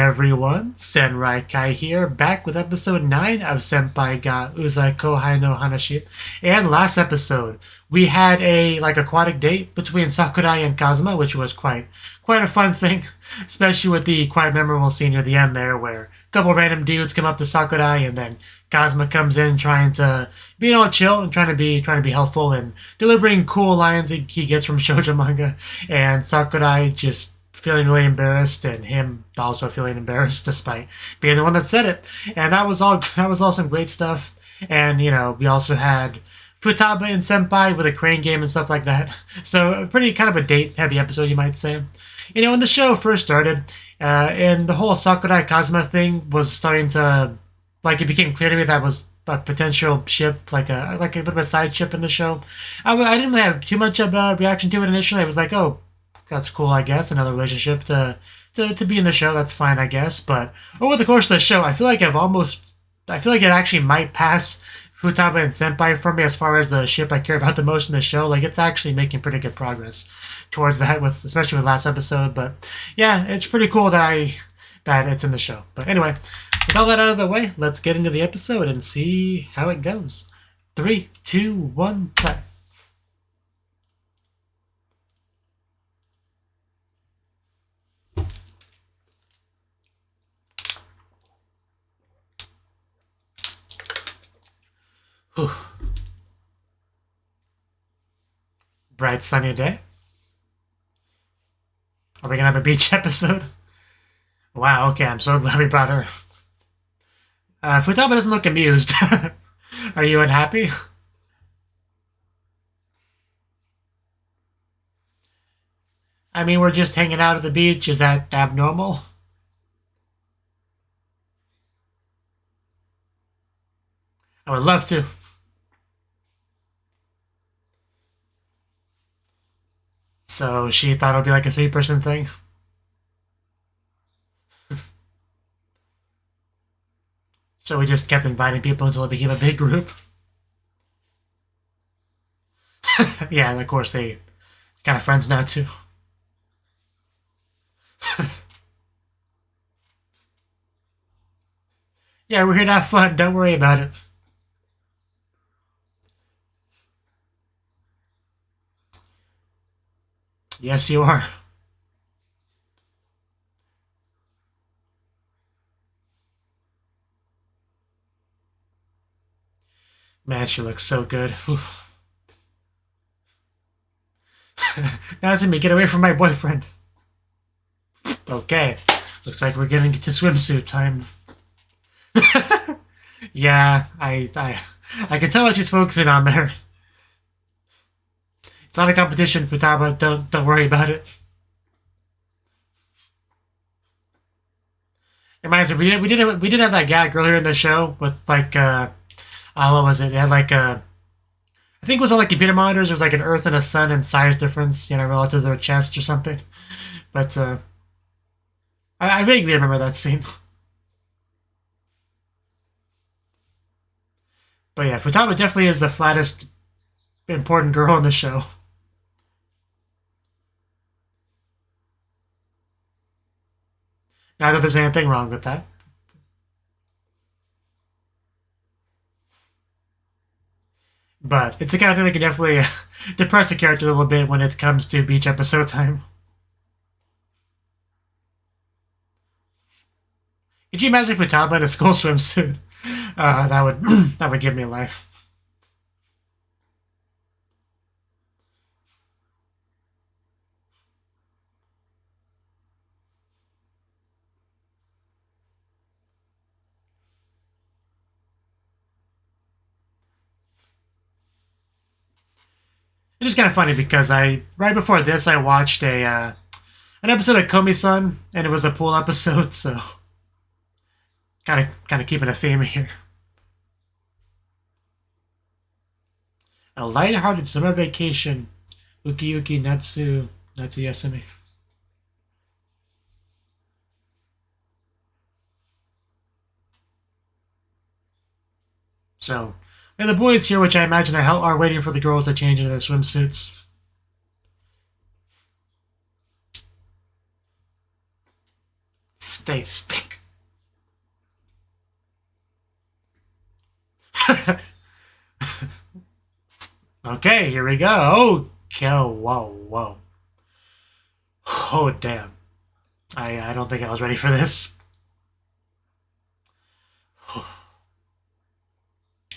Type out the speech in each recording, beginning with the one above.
everyone, Senpai here, back with episode 9 of Senpai ga Uzai Kouhai no Hanashi. And last episode, we had a aquatic date between Sakurai and Kazuma, which was quite a fun thing, especially with the quite memorable scene near the end there, where a couple random dudes come up to Sakurai, and then Kazuma comes in trying to be all chill and trying to be helpful and delivering cool lines he gets from shoujo manga, and Sakurai just feeling really embarrassed, and him also feeling embarrassed despite being the one that said it. And that was all some great stuff. And we also had Futaba and Senpai with a crane game and stuff like that. So a pretty kind of a date heavy episode, you might say. When the show first started, and the whole Sakurai Kazuma thing was starting to, it became clear to me that was a potential ship, like a bit of a side ship in the show. I didn't really have too much of a reaction to it initially. I was like, oh, that's cool, I guess. Another relationship to be in the show. That's fine, I guess. But over the course of the show, I feel like it actually might pass Futaba and Senpai for me as far as the ship I care about the most in the show. It's actually making pretty good progress towards that, especially with last episode. But yeah, it's pretty cool that it's in the show. But anyway, with all that out of the way, let's get into the episode and see how it goes. 3, 2, 1, play. Whew. Bright sunny day. Are we gonna have a beach episode? Wow, okay, I'm so glad we brought her. Futaba doesn't look amused. Are you unhappy? I mean, we're just hanging out at the beach. Is that abnormal? I would love to. So she thought it would be like a 3-person thing? So we just kept inviting people until it became a big group? Yeah, and of course they kind of friends now too. Yeah, we're here to have fun, don't worry about it. Yes, you are. Man, she looks so good. Now it's me, get away from my boyfriend. Okay, looks like we're getting to swimsuit time. Yeah, I can tell what she's focusing on there. It's not a competition, Futaba. Don't worry about it. It reminds me, we did have that gag earlier in the show with what was it? It had I think it was on computer monitors. There was an Earth and a Sun and size difference, relative to their chest or something. But I vaguely remember that scene. But yeah, Futaba definitely is the flattest important girl in the show. Not that there's anything wrong with that. But it's the kind of thing that can definitely depress a character a little bit when it comes to beach episode time. Could you imagine Futaba in a school swimsuit? That would give me life. It's just kind of funny because right before this I watched an episode of Komi-san, and it was a pool episode, so kind of keeping a theme here. A light-hearted summer vacation, Uki Uki Natsu Yasumi. So, and the boys here, which I imagine are waiting for the girls to change into their swimsuits. Stay stick. Okay, here we go. Oh, whoa, whoa. Oh, damn. I don't think I was ready for this.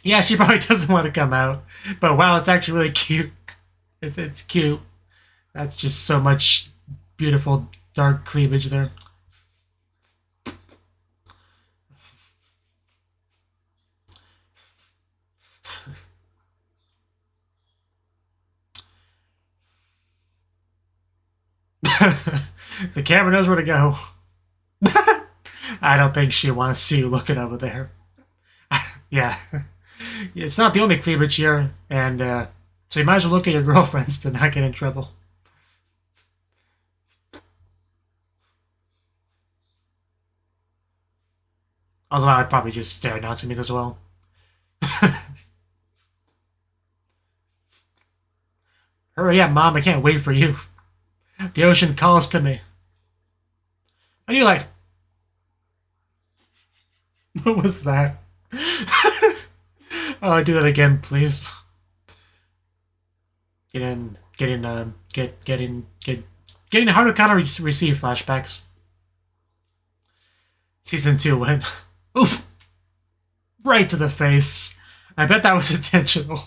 Yeah, she probably doesn't want to come out. But wow, it's actually really cute. It's cute. That's just so much beautiful dark cleavage there. The camera knows where to go. I don't think she wants you looking over there. Yeah. It's not the only cleavage here, and so you might as well look at your girlfriends to not get in trouble. Although I would probably just stare at Natsumi's as well. Hurry up, Mom, I can't wait for you. The ocean calls to me. And you're like, what was that? Oh, do that again, please. Getting harder to kind of receive flashbacks. Season 2 went. Oof! Right to the face. I bet that was intentional.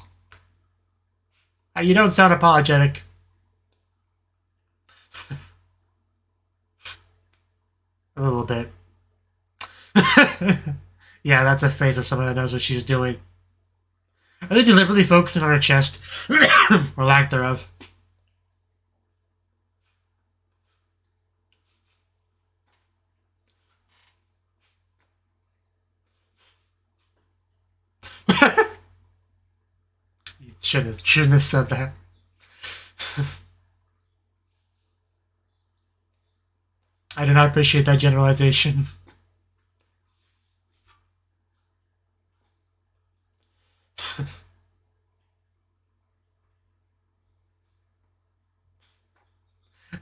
You don't sound apologetic. A little bit. Yeah, that's a face of someone that knows what she's doing. Are they deliberately focusing on her chest? Or lack thereof? You shouldn't have said that. I do not appreciate that generalization.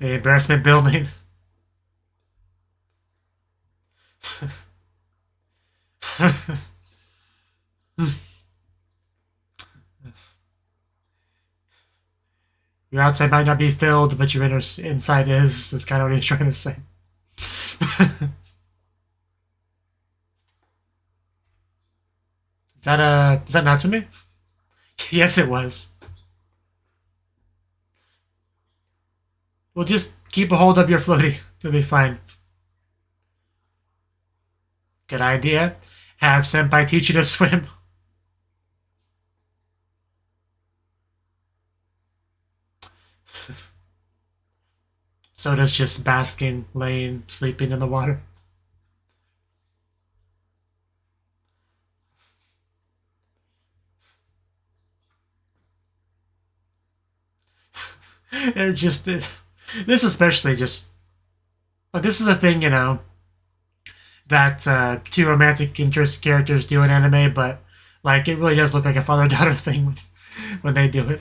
The embarrassment building. Your outside might not be filled, but your inside is kind of what he's trying to say. Is that Natsume? Yes, it was. Well, just keep a hold of your floaty. It'll be fine. Good idea. Have Senpai teach you to swim. Soda's just basking, laying, sleeping in the water. They're just... This especially just... But this is a thing, you know, that two romantic interest characters do in anime, but like it really does look like a father-daughter thing when they do it.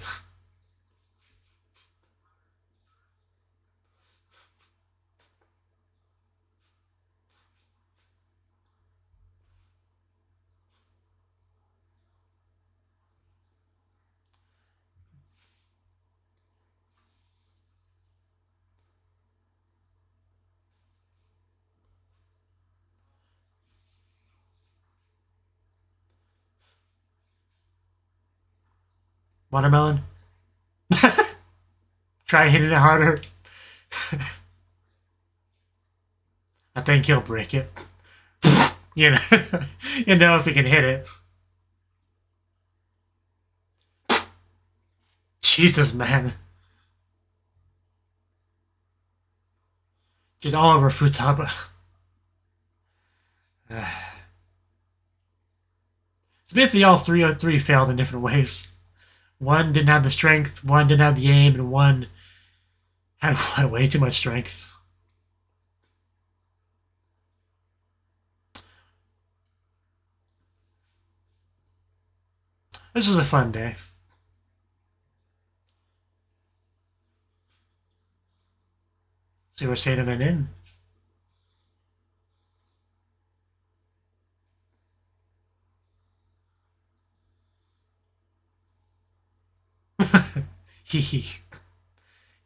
Watermelon? Try hitting it harder. I think he'll break it. You know, you know if he can hit it. Jesus, man. Just all over Futaba. So basically all three failed in different ways. One didn't have the strength, one didn't have the aim, and one had way too much strength. This was a fun day. So we're sailing it in. Hee hee.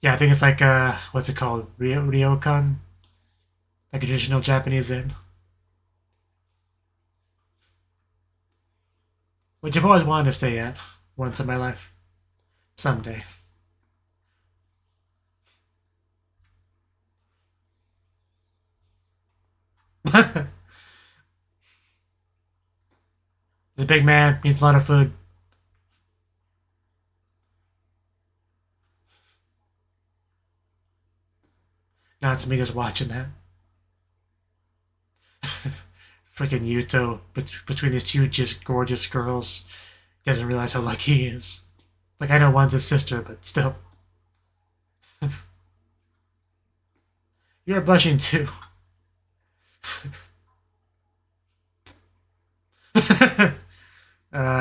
Yeah, I think it's like what's it called? Ryokan, like a traditional Japanese inn, which I've always wanted to stay at once in my life, someday. The big man needs a lot of food. Now it's me just watching that. Freaking Yuto between these two just gorgeous girls. He doesn't realize how lucky he is. Like, I know one's his sister, but still. You're blushing too.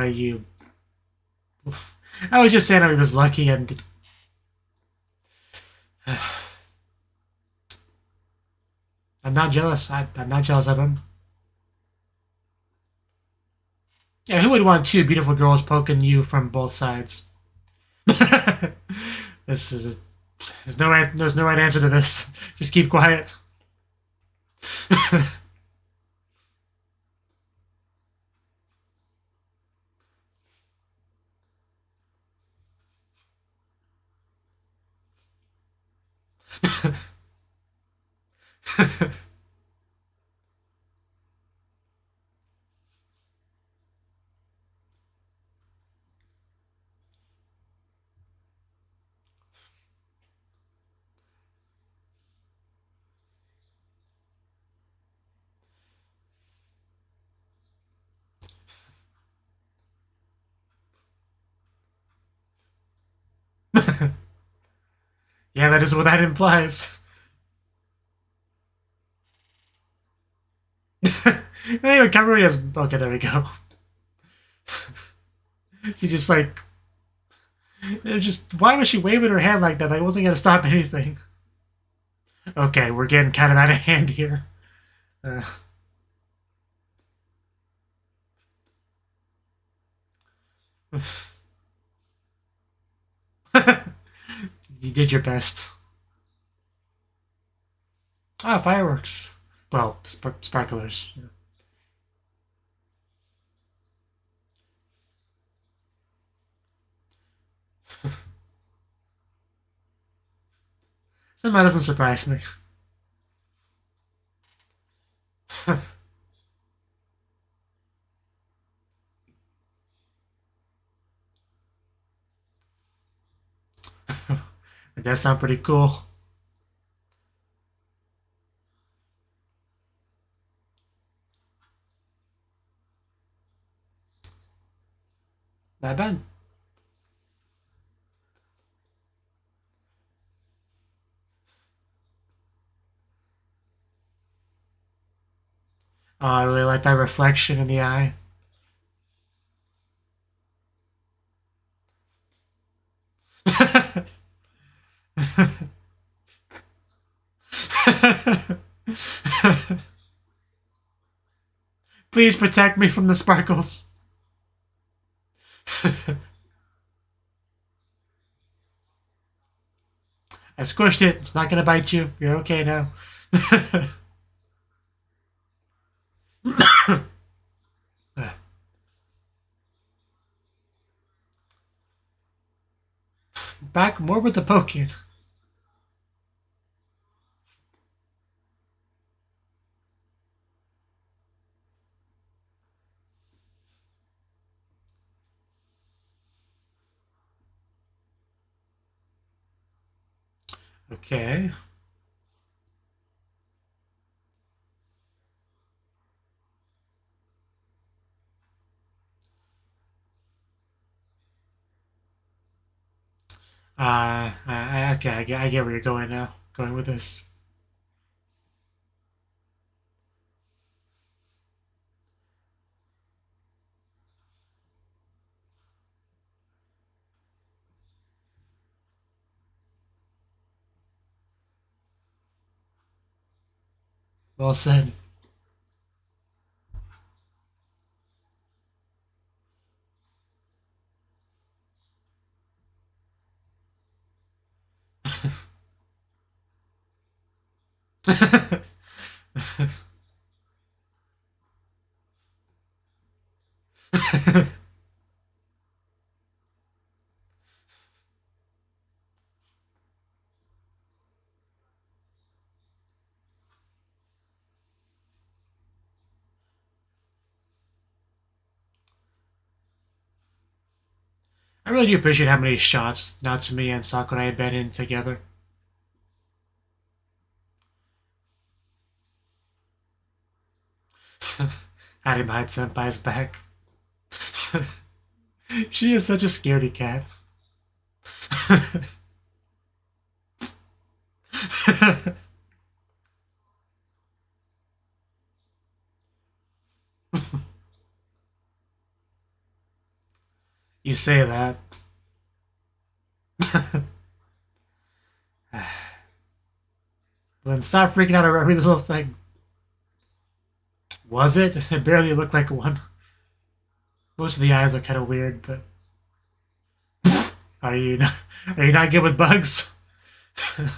You. I was just saying how he was lucky and. I'm not jealous. I'm not jealous of him. Yeah, who would want two beautiful girls poking you from both sides? This is a, there's no right answer to this. Just keep quiet. Yeah, that is what that implies. Not even covering his. Okay, there we go. She just like. It was just. Why was she waving her hand like that? Like, it wasn't gonna stop anything. Okay, we're getting kind of out of hand here. Uh, you did your best. Ah, fireworks. Well, sparklers. Somehow doesn't surprise me. It does sound pretty cool. Not bad. Oh, I really like that reflection in the eye. Please protect me from the sparkles. I squished it. It's not going to bite you. You're okay now. Back more with the poking. Okay. Okay, I get where you're going now. Going with this. Well said. I really do appreciate how many shots Natsume and Sakurai have been in together. Had him hide Senpai's back. She is such a scaredy cat. You say that. Then stop freaking out over every little thing. Was it? It barely looked like one. Most of the eyes are kind of weird, but are you not good with bugs? I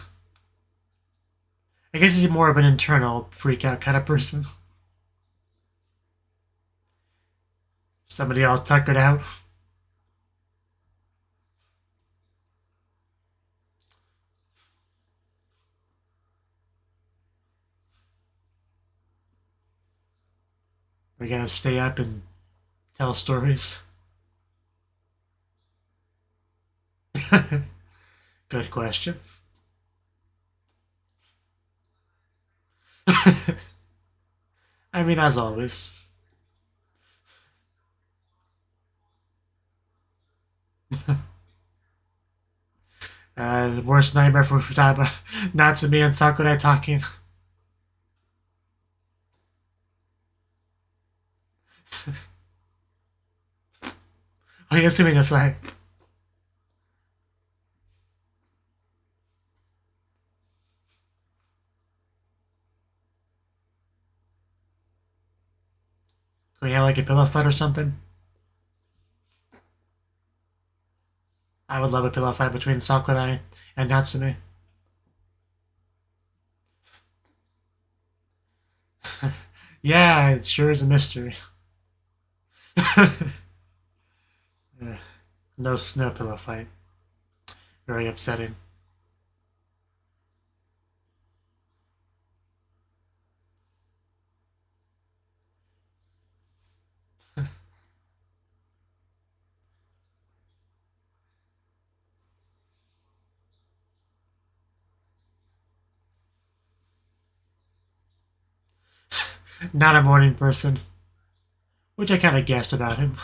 guess he's more of an internal freak out kind of person. Somebody all tuckered out. We're gonna stay up and tell stories. Good question. I mean, as always. The worst nightmare for Futaba. Natsume and Sakurai talking. Oh, yes, doing a side. Can we have like a pillow fight or something? I would love a pillow fight between Sakurai and Natsume. Yeah, it sure is a mystery. No snow pillow fight. Very upsetting. Not a morning person, which I kind of guessed about him.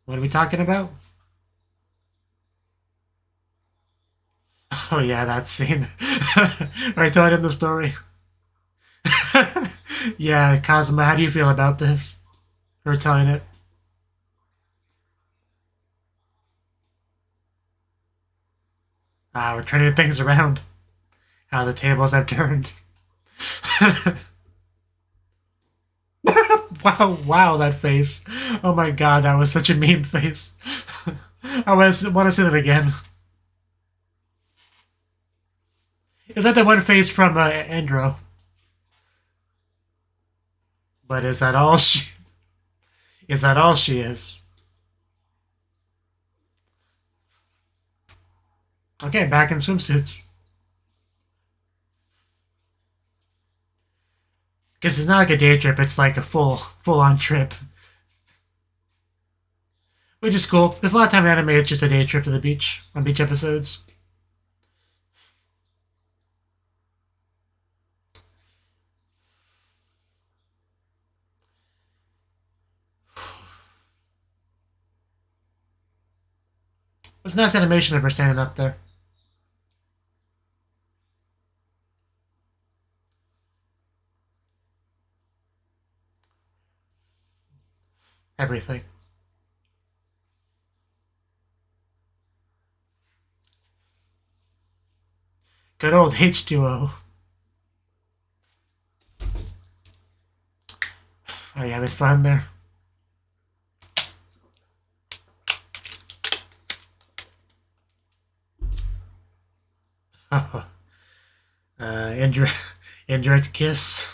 What are we talking about? Oh yeah, that scene. Are telling him the story? Yeah, Kazuma, how do you feel about this? Her telling it. We're turning things around. How the tables have turned. Wow, that face. Oh my god, that was such a meme face. I want to see that again. Is that the one face from Endro? But is that all she? Is that all she is? Okay, back in swimsuits. Because it's not like a day trip; it's like a full-on trip, which is cool. Because a lot of time in anime, it's just a day trip to the beach on beach episodes. It's nice animation of her standing up there. Everything. Good old H2O. Are you having fun there? Indirect, indirect kiss.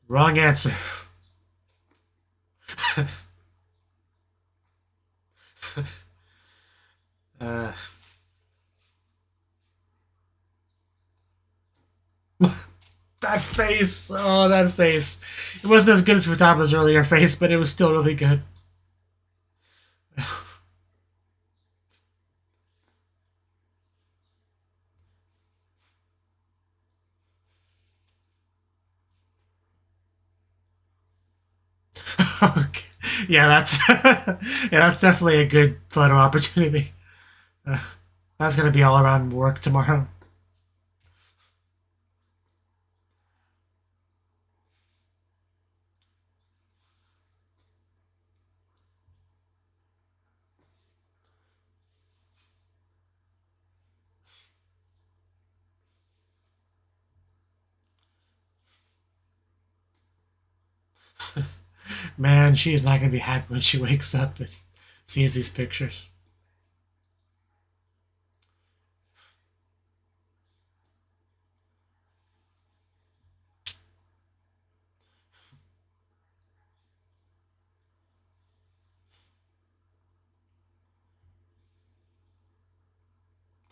Wrong answer. uh, that face. Oh, that face. It wasn't as good as Futama's earlier face, but it was still really good. Okay. Yeah, that's yeah, that's definitely a good photo opportunity. Uh, that's gonna be all around work tomorrow. Man, she's not gonna be happy when she wakes up and sees these pictures.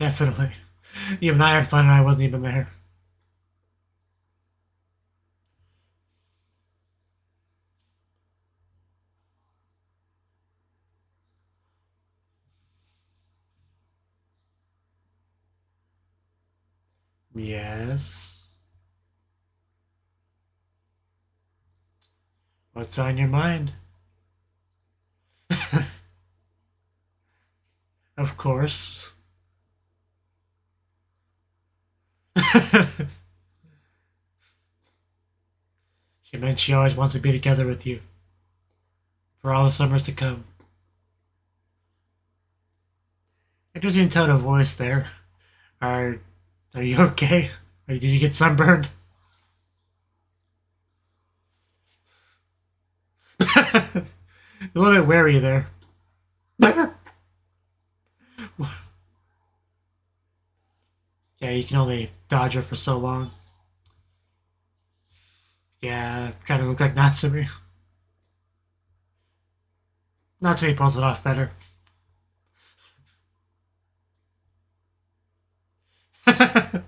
Definitely. Even I had fun and I wasn't even there. Yes. What's on your mind? Of course. She meant she always wants to be together with you for all the summers to come. Interesting tone of voice there. Are are you okay? Or did you get sunburned? A little bit wary there. Yeah, you can only dodge her for so long. Yeah, kind of look like Natsumi. Natsumi pulls it off better. A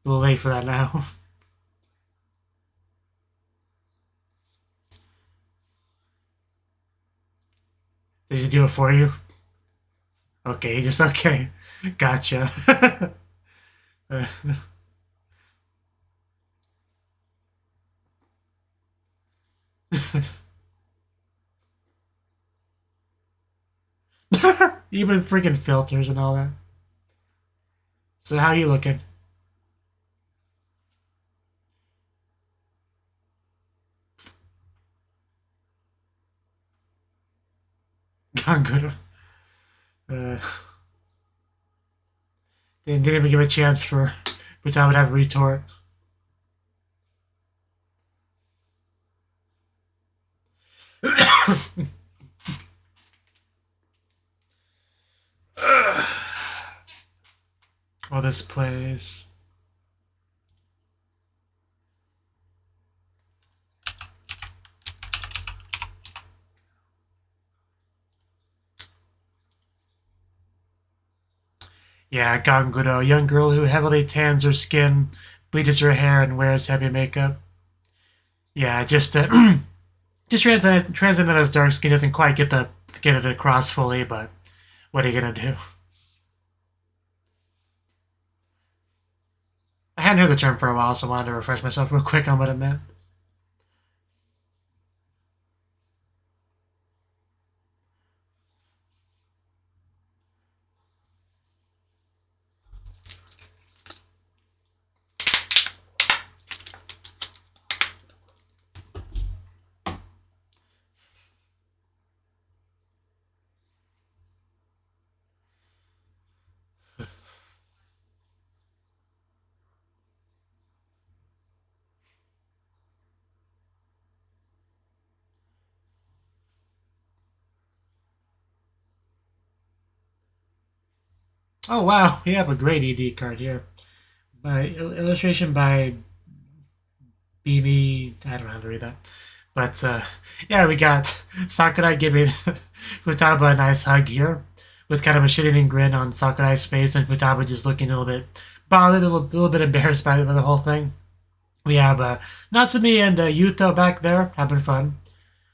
little late for that now. Did he do it for you? Okay, just okay. Gotcha. Even freaking filters and all that. So how you looking? Gangura. Uh, didn't even give a chance for Butama to have a retort. Oh, this plays. Yeah, Ganguro, young girl who heavily tans her skin, bleaches her hair, and wears heavy makeup. Yeah, just just transcend that as dark skin doesn't quite get it across fully, but what are you gonna do? I hadn't heard the term for a while, so I wanted to refresh myself real quick on what it meant. Oh wow, we have a great ED card here. By illustration by BB. I don't know how to read that. But yeah, we got Sakurai giving Futaba a nice hug here, with kind of a shit-eating grin on Sakurai's face, and Futaba just looking a little bit bothered, a little bit embarrassed by the whole thing. We have Natsumi and Yuto back there having fun.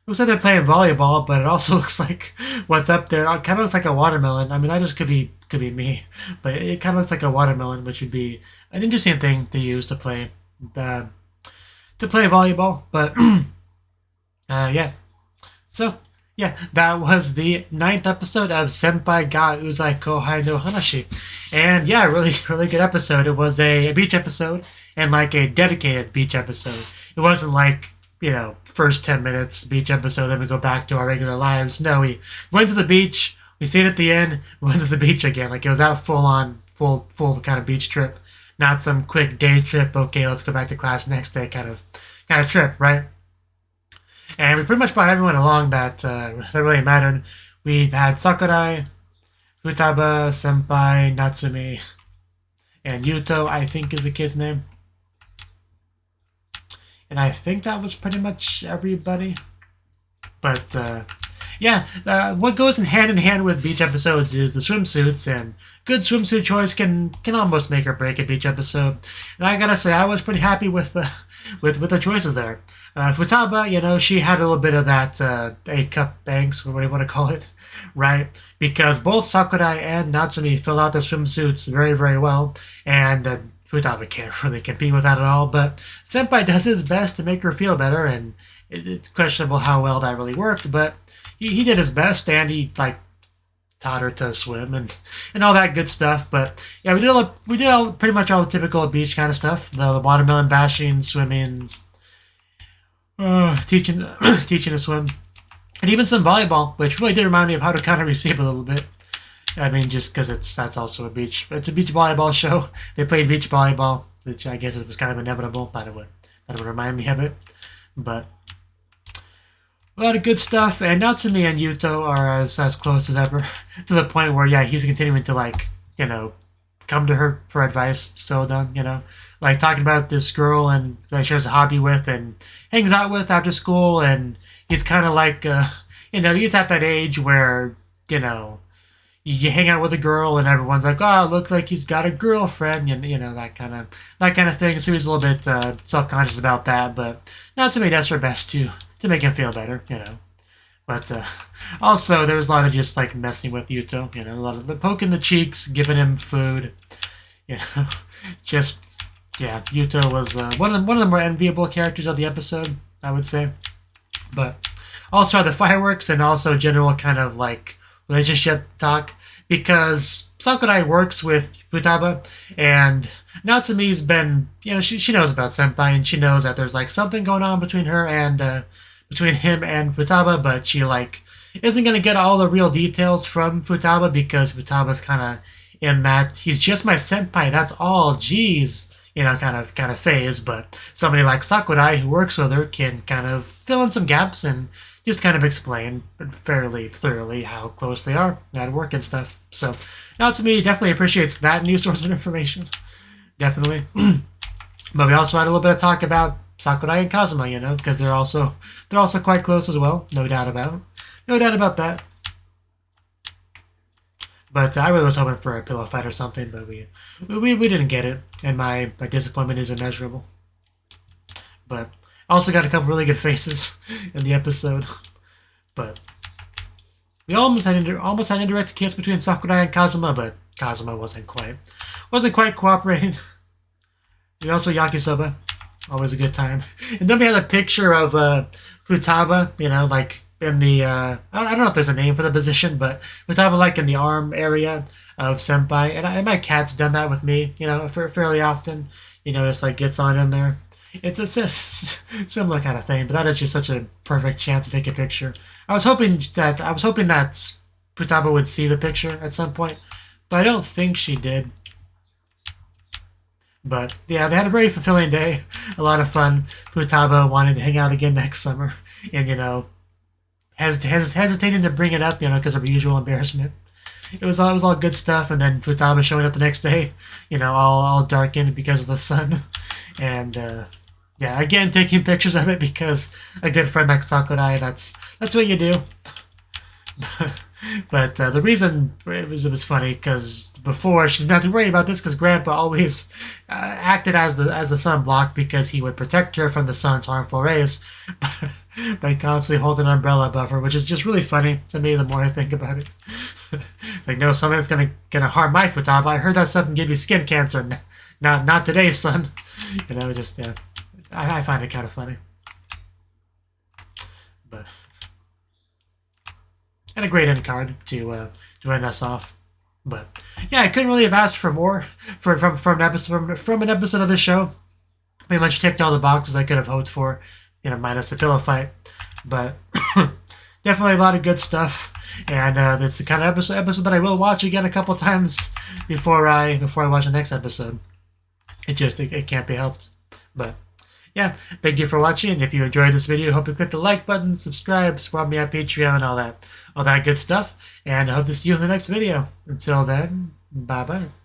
Looks like they're playing volleyball, but it also looks like what's up there. It kind of looks like a watermelon. I mean, that just could be me, but it kind of looks like a watermelon, which would be an interesting thing to use uh, to play volleyball. But yeah. So yeah, that was the 9th episode of Senpai ga Uzai Kouhai no Hanashi, and yeah, really good episode. It was a beach episode and like a dedicated beach episode. It wasn't like, first 10 minutes beach episode, then we go back to our regular lives. No, we went to the beach, we stayed at the inn, we went to the beach again. Like, it was that full kind of beach trip, not some quick day trip. Okay, let's go back to class next day kind of trip, right? And we pretty much brought everyone along that really mattered. We had Sakurai, Futaba, Senpai, Natsumi, and Yuto, I think is the kid's name. And I think that was pretty much everybody. But yeah, what goes in hand with beach episodes is the swimsuits, and good swimsuit choice can almost make or break a beach episode. And I gotta say, I was pretty happy with the the choices there. Futaba, she had a little bit of that A-cup banks, or what do you want to call it, right? Because both Sakurai and Natsumi fill out the swimsuits very, very well, and Futaba can't really compete with that at all, but Senpai does his best to make her feel better, and it's questionable how well that really worked, but he did his best, and he taught her to swim and all that good stuff. But yeah, we did pretty much all the typical beach kind of stuff: the watermelon bashing, swimming, teaching to swim, and even some volleyball, which really did remind me of how to kind of receive a little bit. I mean, just because that's also a beach. It's a beach volleyball show. They played beach volleyball, which I guess it was kind of inevitable. That would remind me of it. But a lot of good stuff. And Natsumi and Yuto are as close as ever, to the point where, yeah, he's continuing to, come to her for advice. So done, talking about this girl and that he shares a hobby with and hangs out with after school. And he's kind of he's at that age where, you hang out with a girl and everyone's like, oh, it looks like he's got a girlfriend, and that kind of thing. So he's a little bit self-conscious about that, but Natsumi does her best to make him feel better, But also there was a lot of just messing with Yuto, a lot of poking the cheeks, giving him food, just yeah. Yuto was one of the more enviable characters of the episode, I would say. But also the fireworks and also general kind of relationship talk, because Sakurai works with Futaba, and Natsumi's been, she knows about Senpai, and she knows that there's something going on between her and between him and Futaba, but she isn't gonna get all the real details from Futaba, because Futaba's kind of in that he's just my senpai, that's all, geez, kind of phase. But somebody like Sakurai who works with her can kind of fill in some gaps and just kind of explain fairly thoroughly how close they are at work and stuff. So Natsumi definitely appreciates that new source of information. Definitely. But we also had a little bit of talk about Sakurai and Kazuma, because they're also quite close as well. No doubt about that. But I really was hoping for a pillow fight or something, but we didn't get it, and my disappointment is immeasurable. But also got a couple really good faces in the episode. But we almost had an indirect kiss between Sakurai and Kazuma, but Kazuma wasn't quite cooperating. We also yakisoba, always a good time. And then we had a picture of Futaba, in the I don't know if there's a name for the position, but Futaba in the arm area of Senpai, and my cat's done that with me, fairly often. Just gets on in there. It's a similar kind of thing, but that is just such a perfect chance to take a picture. I was hoping that Futaba would see the picture at some point, but I don't think she did. But yeah, they had a very fulfilling day, a lot of fun. Futaba wanted to hang out again next summer, and hesitating to bring it up, because of her usual embarrassment. it was all good stuff. And then Futaba showing up the next day, all darkened because of the sun, and yeah, again taking pictures of it because a good friend like Sakurai, that's what you do. But the reason it was funny because before she didn't have to worry about this because Grandpa always acted as the sun block because he would protect her from the sun's harmful rays by constantly holding an umbrella above her, which is just really funny to me the more I think about it. Like, no, something's gonna harm my Futaba. I heard that stuff can give you skin cancer. Not today, son. Just yeah, I find it kind of funny, but. And a great end card to end us off. But yeah, I couldn't really have asked for more from an episode of this show. Pretty much ticked all the boxes I could have hoped for, minus the pillow fight. But definitely a lot of good stuff. And it's the kind of episode that I will watch again a couple times before I watch the next episode. It can't be helped. But yeah, thank you for watching. If you enjoyed this video, hope you click the like button, subscribe, support me on Patreon, all that good stuff. And I hope to see you in the next video. Until then, bye-bye.